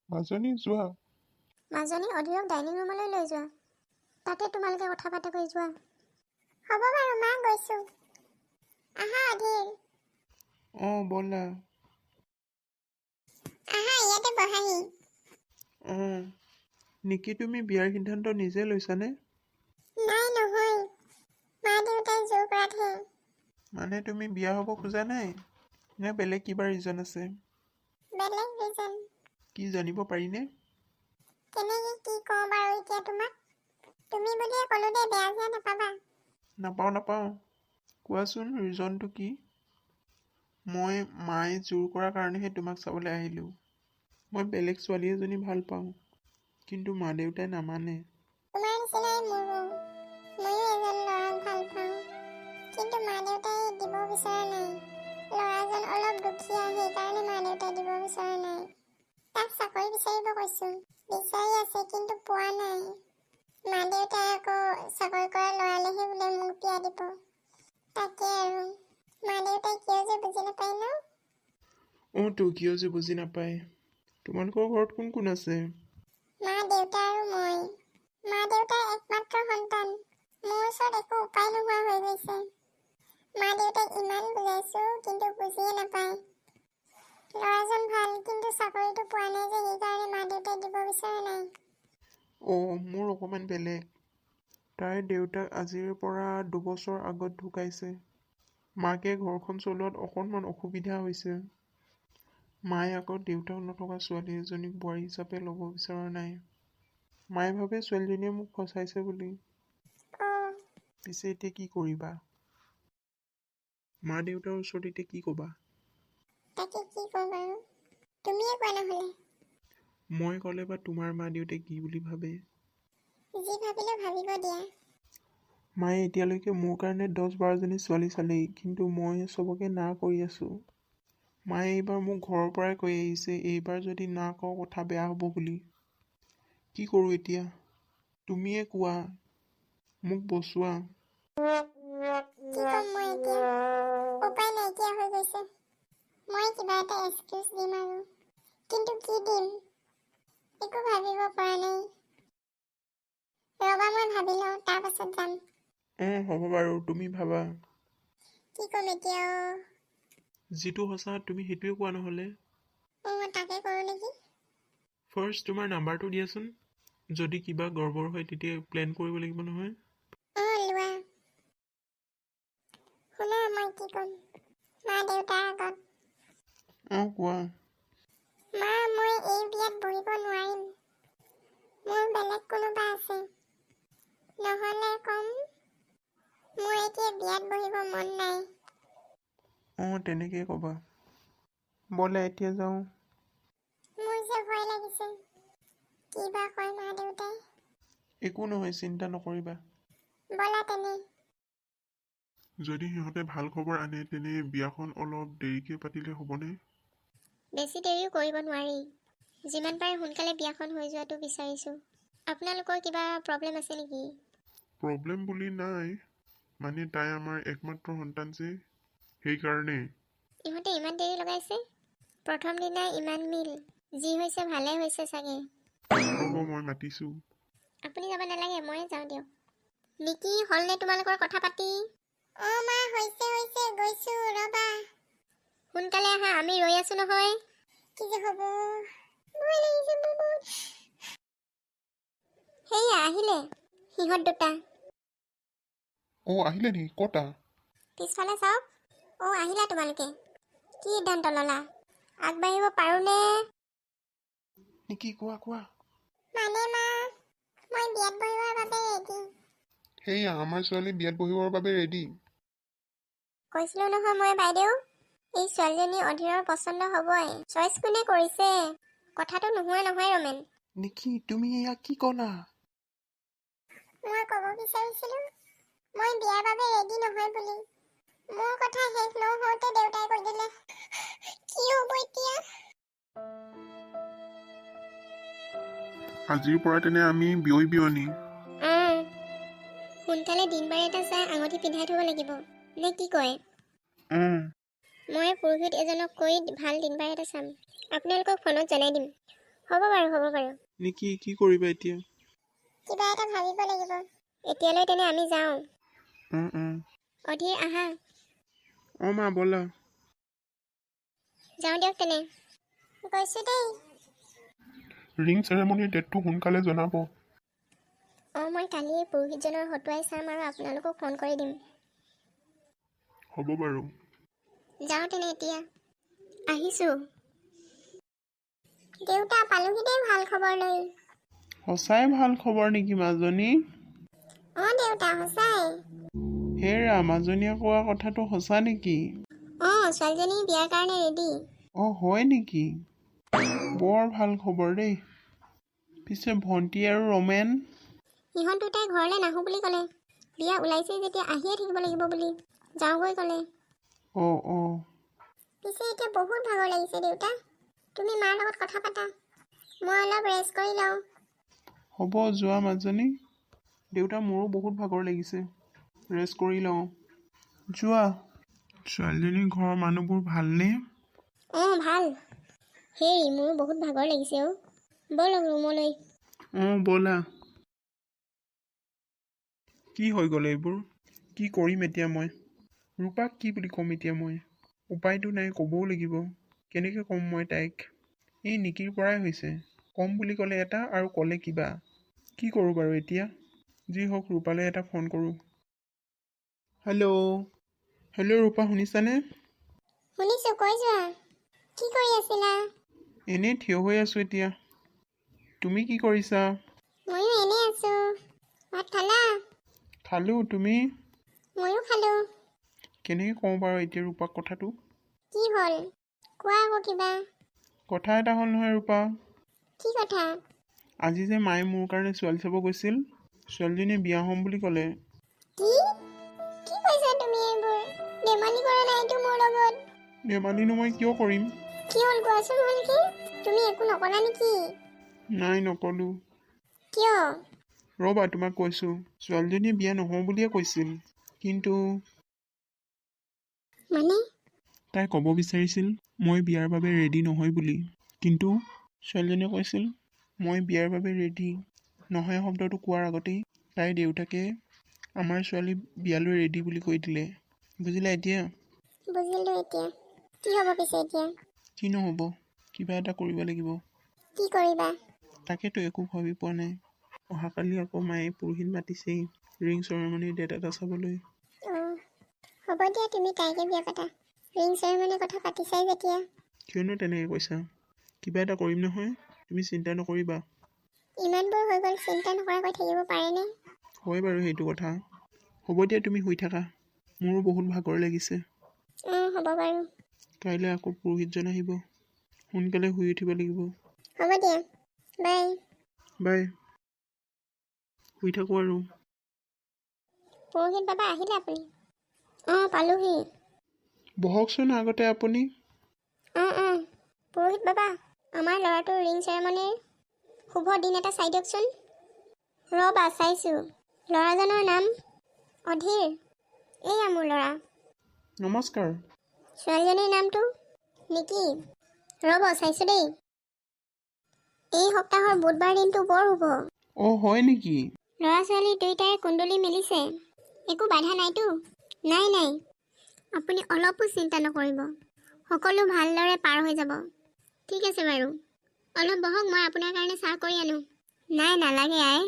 মাজনী যোৱা। মাজনী অধীৰক ডাইনিং ৰুমলৈ লৈ যোৱা। তাতে তোমালোকে কথা পাতা কৰি যোৱা। হ'ব বাৰু মা, গৈছো। আহা অধীৰ। ব'লা। আহা ইয়াতে বহাহি। নিকি, তুমি বিয়াৰ সিদ্ধান্ত নিজে লৈছানে? নাই, নহয়। মা দেউতাই জোৰ কৰাতহে। মানে তুমি বিয়া হ'ব খোজা নাই নে বেলেগ কিবা ৰিজন আছে? বেলেগ ৰিজন। কি জানিব পাৰিনে? কেনেকে কি কওঁ বাৰু এতিয়া তোমাক? তুমি বুলিয়ে ক'লো দে, বেয়া চেয়া নাপাবা। নাপাওঁ। কোৱাচোন ৰিজনটো কি? মই মায়ে জোৰ কৰাৰ কাৰণেহে তোমাক চাবলৈ আহিলোঁ। মই বেলেগ ছোৱালী এজনী ভাল পাওঁ, কিন্তু মা দেউতাই নামানে। তোমাৰ নিচিনাই মোৰো। ময়ো এজন ল'ৰাক ভাল পাওঁ, কিন্তু মা দেউতাই দিব বিচৰা নাই। ল'ৰাজন অলপ দুখীয়া, সেইকাৰণে মা দেউতাই দিব বিচৰা নাই। তাক চাকৰি বিচাৰিব কৈছো। বিচাৰি আছে, কিন্তু পোৱা নাই। মা দেউতাই আকৌ চাকৰি কৰা ল'ৰালেহে বোলে মোক বিয়া দিব। তাকে আৰু মা দেউতাই কিয় যে বুজি নাপায় ন? তো কিয় যে বুজি নাপায়। তোমালোকৰ ঘৰত কোন কোন আছে? মা দেউতা আৰু মই। মা দেউতাৰ একমাত্ৰ সন্তান। মোৰ ওচৰত একো উপায় নোহোৱা হৈ গৈছে। মা দেউতাক ইমান বুজাইছো, কিন্তু বুজিয়ে নাপায়। ল'ৰাজন ভাল, কিন্তু চাকৰিটো পোৱা নাই যে, সেইকাৰণে মা দেউতাই দিব বিচৰা নাই। মোৰ অকণমান বেলেগ। তাইৰ দেউতাক আজিৰ পৰা 2 বছৰ আগত ঢুকাইছে। মাকে ঘৰখন চলোৱাত অকণমান অসুবিধা হৈছে। মায়ে আকৌ দেউতাক নথকা ছোৱালী এজনীক বোৱাৰী হিচাপে ল'ব বিচৰা নাই। মায়ে ভাবে ছোৱালীজনীয়ে মোক ফচাইছে বুলি। পিছে এতিয়া কি কৰিবা? মা দেউতাৰ ওচৰত এতিয়া কি ক'বা? তাকে কি কওঁ বাৰু? তুমিয়ে কোৱা নহ'লে। মই ক'লে বা তোমাৰ মা দেউতাই কি বুলি ভাবে? যি ভাবিলে ভাবিব দিয়া। মায়ে এতিয়ালৈকে মোৰ কাৰণে 10-12জনী ছোৱালী চালেই, কিন্তু মই চবকে না কৰি আছোঁ। মায়ে এইবাৰ মোক ঘৰৰ পৰাই কৈ আহিছে, এইবাৰ যদি না কওঁ কথা বেয়া হ'ব বুলি। কি কৰোঁ এতিয়া? তুমিয়ে কোৱা, মোক বচোৱা। কি ক'ম মই এতিয়া? উপায় নাইকিয়া হৈ গৈছে। মই কিবা এটা এক্সকিউজ দিম আৰু, কিন্তু কি দিম একো ভাবিব পৰা নাই। ৰবা, মই ভাবি লওঁ, তাৰ পাছত যাম। হ'ব বাৰু, তুমি ভাবা। কি ক'ম এতিয়া? যিটো সঁচা তুমি সেইটোৱে কোৱা নহ'লে। তাকে কৰোঁ নেকি? ফাৰ্ষ্ট তোমাৰ নাম্বাৰটো দিয়াচোন। যদি কিবা গড়বড় হয় তেতিয়া প্লেন কৰিব লাগিব নহয়। লোৱা। শুনা, মই কি ক'ম মা দেউতাৰ আগত? কোৱা। মা, মই এই বিয়াত বহিব নোৱাৰিম। মোৰ বেলেগ কোনোবা আছে। নহ'লে কম, মোৰ এতিয়া বিয়াত বহিব মন নাই। তেনেকেই ক'বা। ব'লা এতিয়া যাওঁ। মোৰ যে ভয় লাগিছে। কি বা কয় মা দেউতাই। একো নহয়, চিন্তা নকৰিবা। ব'লা তেনে। যদি সিহঁতে ভাল খবৰ আনে তেনে বিয়াখন অলপ দেৰিকৈ পাতিলে হ'বনে? বেছি দেৰিও কৰিব নোৱাৰি। যিমান পাৰে সোনকালে বিয়াখন হৈ যোৱাটো বিচাৰিছোঁ। আপোনালোকৰ কিবা প্ৰব্লেম আছে নেকি? প্ৰব্লেম বুলি নাই, মানে তাই আমাৰ একমাত্ৰ সন্তান যে, সেইকাৰণে। ইহঁতে ইমান দেৰি লগাইছে? প্ৰথম দিনাই ইমান মিল। যি হৈছে ভালে হৈছে চাগে। হ'ব, মই মাতিছোঁ। আপুনি যাব নালাগে, ময়ে যাওঁ দিয়ক। নিকি, হ'লনে তোমালোকৰ কথা পাতি? মা, হৈছে, গৈছোঁ, ৰবা। সোনকালে আহা, আমি ৰৈ আছো নহয়। কি যে হ'ব, ভয় লাগিছে বহুত। সেয়া আহিলে সিহঁত দুটা। আহিলে নি? ক'তা? পিছফালে চাওক। আহিলা তোমালোকে। কি সিদ্ধান্ত ল'লা? আগবাঢ়িব পাৰোঁনে? নিকি, কোৱা। মানে মা, মই বিয়াত বহিবৰ বাবে ৰেডি। সেয়া আমাৰ ছোৱালী বিয়াত বহিবৰ বাবে ৰেডি। কৈছিলোঁ নহয় মই, বাইদেউ। এই ছোৱালীজনী অধীৰৰ পচন্দ হ'বই। চইচ কোনে কৰিছে? কথাটো নোহোৱা নহয় ৰমেন। নিকি, তুমি এয়া কি ক'লা? মই ক'ব বিচাৰিছিলোঁ, মই বিয়াৰ বাবে ৰেডি নহয় বুলি। মোৰ কথা শেষ নহওঁতে দেউতাই কৈ দিলে। কি হ'ব এতিয়া? আজিৰ পৰা তেনে আমি বিয়নী। সোনকালে দিন বাৰ এটা চাই আঙুঠি পিন্ধাই থ'ব লাগিব, নে কি কয়? মই পুৰোহিত এজনক কৈ ভাল দিন বাৰ এটা চাম। আপোনালোকক ফোনত জনাই দিম। হ'ব বাৰু নিকি কি কৰিবা এতিয়া? কিবা এটা ভাবিব লাগিব। এতিয়ালৈ তেনে আমি যাওঁ। অধীৰ আহা। মা ব'লা। যাওঁ দিয়ক তেনে। গৈছোঁ দেই। ৰিং চেৰেমনিৰ ডেটটো সোনকালে জনাব। মই কালি পুৰোহিতজনৰ হতুৱাই চাম আৰু আপোনালোকক ফোন কৰি দিম। হ'ব বাৰু। যাওঁ তেনে এতিয়া। আহিছোঁ। দেউতা পালোহি দেই ভাল খবৰ লৈ। সঁচাই ভাল খবৰ নেকি মাজনী? দেউতা সঁচাই। হেৰা মাজনীয়ে কোৱা কথাটো সঁচা নেকি? ছোৱালীজনী বিয়াৰ কাৰণে ৰেডি। হয় নেকি? বৰ ভাল খবৰ দেই। পিছে ভণ্টি আৰু ৰমেন? সিহঁত দুটাই ঘৰলৈ নাহোঁ বুলি ক'লে। বিয়া ওলাইছেই যেতিয়া আহিয়ে থাকিব লাগিব বুলি যাওঁগৈ ক'লে। পিছে এতিয়া বহুত ভাগৰ লাগিছে দেউতা। তুমি মাৰ লগত কথা পাতা। মই অলপ ৰেষ্ট কৰি লওঁ। হ'ব যোৱা মাজনী। দেউতা মোৰো বহুত ভাগৰ লাগিছে। ৰেষ্ট কৰি লওঁ। যোৱা। ছোৱালীজনীৰ ঘৰৰ মানুহবোৰ ভালনে? ভাল। হেৰি মোৰো বহুত ভাগৰ লাগিছে ব'লক ৰুমলৈ। ব'লা। কি হৈ গ'ল এইবোৰ? কি কৰিম এতিয়া মই? ৰূপাক কি বুলি ক'ম এতিয়া মই? উপায়তো নাই, ক'বও লাগিব। কেনেকৈ ক'ম মই তাইক? এই নিকিৰ পৰাই হৈছে। ক'ম বুলি ক'লে এটা আৰু ক'লে কিবা। কি কৰোঁ বাৰু এতিয়া? যি হওক ৰূপালৈ এটা ফোন কৰোঁ। হেল্ল' ৰূপা শুনিছানে? শুনিছোঁ, কৈ যোৱা। কি কৰি আছিলা? এনেই থিয় হৈ আছোঁ এতিয়া। তুমি কি কৰিছা? ময়ো এনেই আছোঁ। ভাত খালা? খালোঁ, তুমি? ময়ো খালোঁ। কেনেকৈ কওঁ বাৰু এতিয়া ৰূপাক কথাটো? কি হ'ল? কোৱা আকৌ কিবা। কথা এটা হ'ল নহয় ৰূপা। কি কথা? আজি যে মায়ে মোৰ কাৰণে ছোৱালী চাব গৈছিল, ছোৱালীজনীয়ে বিয়া হ'ম বুলি ক'লে। কি কৈছা তুমি এইবোৰ? ধেমালি কৰা নাইতো মোৰ লগত? ধেমালিনো মই কিয় কৰিম? কি হ'ল কোৱাচোন ভালকে? তুমি একো নকলা নেকি? নাই, নকলোঁ। কিয়? ৰ'বা তোমাক কৈছোঁ। ছোৱালীজনীয়ে বিয়া নহওঁ বুলিয়ে কৈছিল, কিন্তু মানে? তাই ক'ব বিচাৰিছিল মই বিয়াৰ বাবে ৰেডি নহয় বুলি, কিন্তু ছোৱালীজনীয়ে কৈছিল মই বিয়াৰ বাবে ৰেডি নহয়। শব্দটো কোৱাৰ আগতেই তাইৰ দেউতাকে আমাৰ ছোৱালী বিয়ালৈ ৰেডি বুলি কৈ দিলে। বুজিলা এতিয়া? বুজিলোঁ এতিয়া। কি হ'ব পিছে এতিয়া? কি নহ'ব, কিবা এটা কৰিব লাগিব। কি কৰিবা? তাকেতো একো ভাবি পোৱা নাই। অহাকালি আকৌ মায়ে পুৰোহিত মাতিছেই ৰিং চেৰেমনিৰ ডেট এটা চাবলৈ। হ'ব দিয়া, তুমি তাইকে বিয়া পাতা। ৰিং চেৰেমনিৰ কথা পাতিছাই যেতিয়া। কিয়নো তেনেকৈ কৈছা? কিবা এটা কৰিম নহয়, তুমি চিন্তা নকৰিবা। ইমানবোৰ হৈ গ'ল, চিন্তা নকৰাকৈ থাকিব পাৰেনে? হয় বাৰু সেইটো কথা। হ'ব দিয়া, তুমি শুই থাকা। মোৰো বহুত ভাগৰ লাগিছে। হ'ব বাৰু। কাইলৈ আকৌ পুৰোহিতজন আহিব, সোনকালে শুই উঠিব লাগিব। হ'ব দিয়া, বাই। শুই থাকোঁ আৰু। পুৰোহিত বাবা আহিলে আপুনি? পালোহি। বহকচোন আগতে আপুনি। পুৰোহিত বাবা, আমাৰ ল'ৰাটোৰ ৰিং চেৰেমনিৰ শুভ দিন এটা চাই দিয়কচোন। ৰ'বা চাইছোঁ। ল'ৰাজনৰ নাম অধীৰ। এয়া মোৰ ল'ৰা। নমস্কাৰ। ছোৱালীজনীৰ নামটো নিকি। ৰ'ব চাইছোঁ দেই। এই সপ্তাহৰ বুধবাৰ দিনটো বৰ শুভ। হয় নেকি? ল'ৰা ছোৱালী দুয়োটাই কুণ্ডলী মিলিছে। একো বাধা নাইতো? নাই। আপুনি অলপো চিন্তা নকৰিব। সকলো ভালদৰে পাৰ হৈ যাব। ঠিক আছে বাৰু। অলপ বহক, মই আপোনাৰ কাৰণে চাহ কৰি আনো। নাই, নালাগে আই।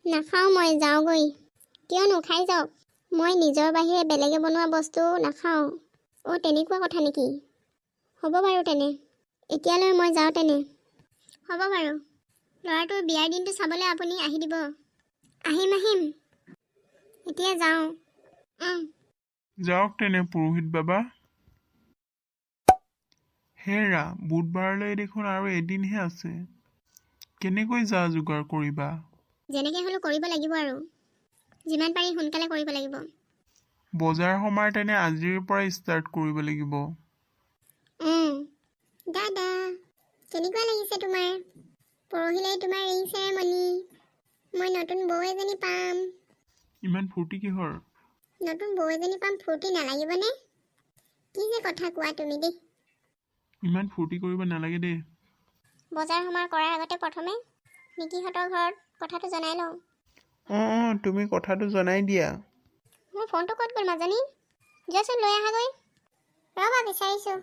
নাখাওঁ, মই যাওঁগৈ। কিয়নো, খাই যাওক। মই নিজৰ বাহিৰে বেলেগে বনোৱা বস্তু নাখাওঁ। তেনেকুৱা কথা নেকি? হ'ব বাৰু তেনে। এতিয়ালৈ মই যাওঁ তেনে। হ'ব বাৰু। ল'ৰাটোৰ বিয়াৰ দিনটো চাবলৈ আপুনি আহি দিব। আহিম। এতিয়া যাওঁ। যাওক তেনে পুৰোহিত বাবা। হেৰা, বুধবাৰলৈ দেখোন আৰু এদিনহে আছে। কেনেকৈ যা যোগাৰ কৰিবা? যেনেকৈ হ'লেও কৰিব লাগিব আৰু। যিমান পাৰি সোনকালে কৰিব লাগিব। বজাৰ সমাৰ তেনে আজিৰ পৰাই ষ্টাৰ্ট কৰিব লাগিব। দাদা, কেনেকুৱা লাগিছে তোমাৰ? পৰহিলৈ তোমাৰ ৰিং চেৰেমনি। মই নতুন বৌ এজনী পাম। ইমান ফূৰ্তি কিহৰ? নতুন বৌ এজনী পাম, ফূৰ্তি নালাগিবনে? কি যে কথা কোৱা তুমি দেই। ইমান ফূৰ্তি কৰিব নালাগে দেই। বজাৰ সমাৰ কৰাৰ আগতে প্ৰথমে নিকিহঁতৰ ঘৰত কথাটো জনাই লওঁ। অঁ তুমি কথাটো জনাই দিয়া। মোৰ ফোনটো ক'ত গ'ল মাজনী? যোৱাচোন লৈ আহাগৈ। ৰ'বা বিচাৰিছোঁ।